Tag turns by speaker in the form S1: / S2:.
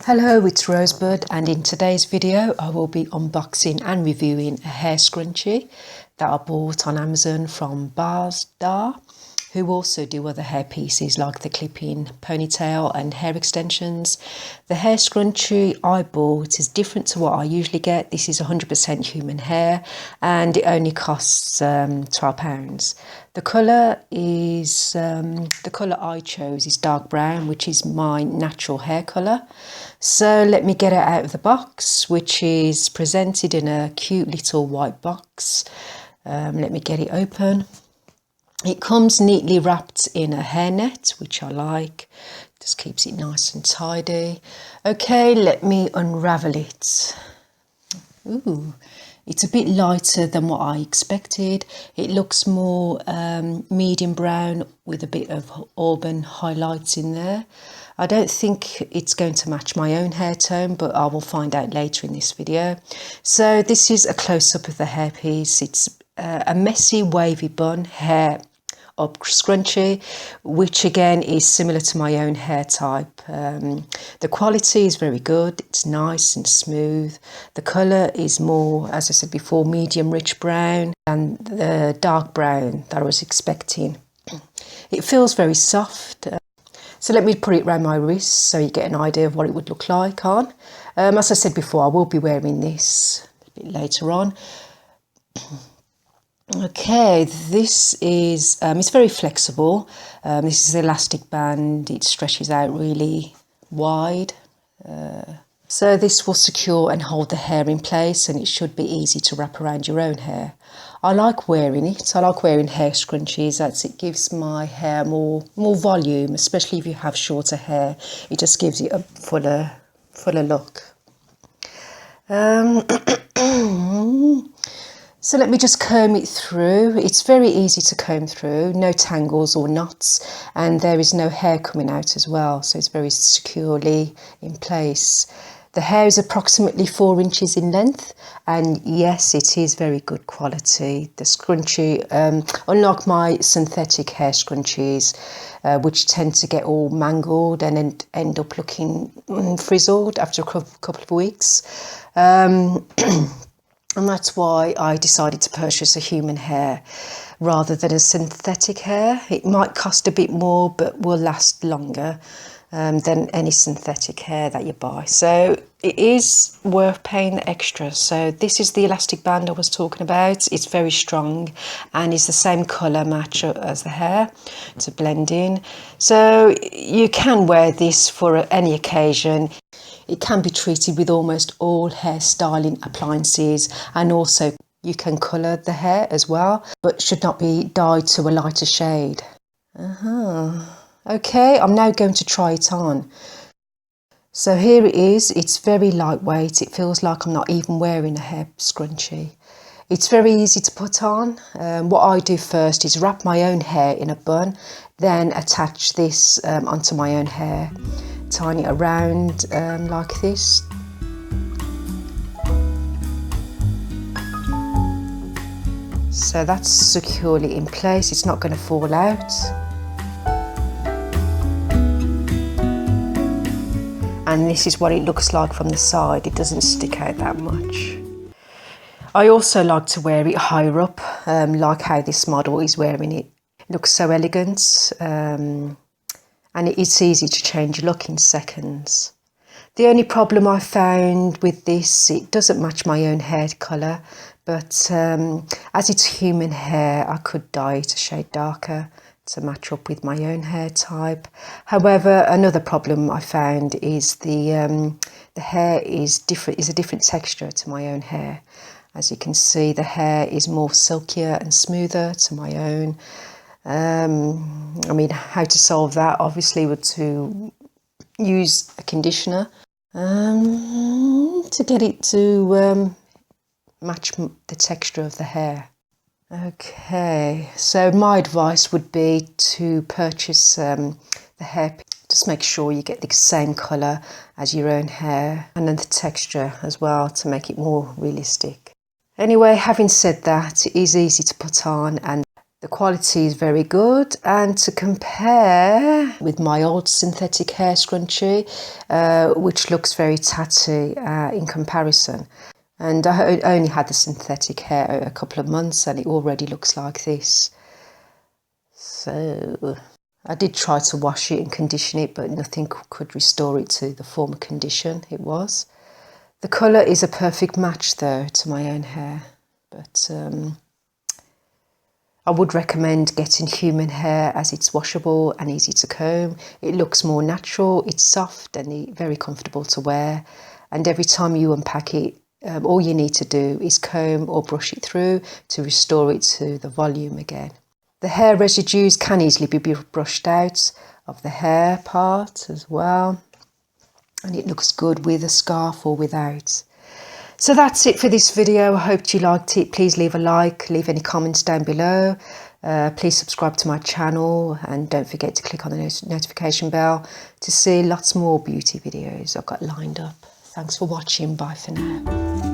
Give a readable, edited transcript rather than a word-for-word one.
S1: Hello, it's Rosebud, and in today's video I will be unboxing and reviewing a hair scrunchie that I bought on Amazon from Barsdar, who also do other hair pieces like the clip-in ponytail and hair extensions. The hair scrunchie I bought is different to what I usually get. This is 100% human hair and it only costs £12. The colour is the colour I chose is dark brown, which is my natural hair colour. So let me get it out of the box, which is presented in a cute little white box. Let me get it open. It comes neatly wrapped in a hairnet, which I like. Just keeps it nice and tidy. Okay, let me unravel it. Ooh, it's a bit lighter than what I expected. It looks more medium brown with a bit of auburn highlights in there. I don't think it's going to match my own hair tone, but I will find out later in this video. So this is a close-up of the hairpiece. It's a messy wavy bun hair up scrunchie, which again is similar to my own hair type. The quality is very good. It's nice and smooth. The colour is more, as I said before, medium rich brown than the dark brown that I was expecting. It feels very soft. So let me put it around my wrist so you get an idea of what it would look like on. As I said before, I will be wearing this a bit later on. Okay, this is, it's very flexible. This is an elastic band. It stretches out really wide. So this will secure and hold the hair in place, and it should be easy to wrap around your own hair. I like wearing it. I like wearing hair scrunchies as it gives my hair more volume, especially if you have shorter hair. It just gives it a fuller look. So let me just comb it through. It's very easy to comb through, no tangles or knots, and there is no hair coming out as well, so it's very securely in place. The hair is approximately 4 inches in length, and yes, it is very good quality. The scrunchie, unlike my synthetic hair scrunchies, which tend to get all mangled and end up looking frizzled after a couple of weeks. And that's why I decided to purchase a human hair rather than a synthetic hair. It might cost a bit more, but will last longer than any synthetic hair that you buy. So it is worth paying the extra. So this is the elastic band I was talking about. It's very strong and is the same colour match as the hair to blend in. So you can wear this for any occasion. It can be treated with almost all hair styling appliances, and also you can colour the hair as well, but should not be dyed to a lighter shade. Okay, I'm now going to try it on. So here it is. It's very lightweight. It feels like I'm not even wearing a hair scrunchie. It's very easy to put on. What I do first is wrap my own hair in a bun, then attach this onto my own hair. Tying it around like this. So that's securely in place. It's not going to fall out. And this is what it looks like from the side. It doesn't stick out that much. I also like to wear it higher up, like how this model is wearing it. It looks so elegant. And it's easy to change your look in seconds. The only problem I found with this, it doesn't match my own hair colour, but as it's human hair, I could dye it a shade darker to match up with my own hair type. However, another problem I found is the hair is a different texture to my own hair. As you can see, the hair is more silkier and smoother to my own. I mean, how to solve that obviously would to use a conditioner to get it to match the texture of the hair. Okay, so my advice would be to purchase the hair. Just make sure you get the same colour as your own hair, and then the texture as well to make it more realistic. Anyway, having said that, it is easy to put on, and The quality is very good, and to compare with my old synthetic hair scrunchie, which looks very tatty in comparison. And I only had the synthetic hair a couple of months and it already looks like this. So I did try to wash it and condition it, but nothing could restore it to the former condition it was. The colour is a perfect match though to my own hair, but I would recommend getting human hair as it's washable and easy to comb. It looks more natural, it's soft and very comfortable to wear, and every time you unpack it, all you need to do is comb or brush it through to restore it to the volume again. The hair residues can easily be brushed out of the hair part as well, and it looks good with a scarf or without. So that's it for this video. I hope you liked it. Please leave a like, leave any comments down below. Please subscribe to my channel and don't forget to click on the notification bell to see lots more beauty videos I've got lined up. Thanks for watching. Bye for now.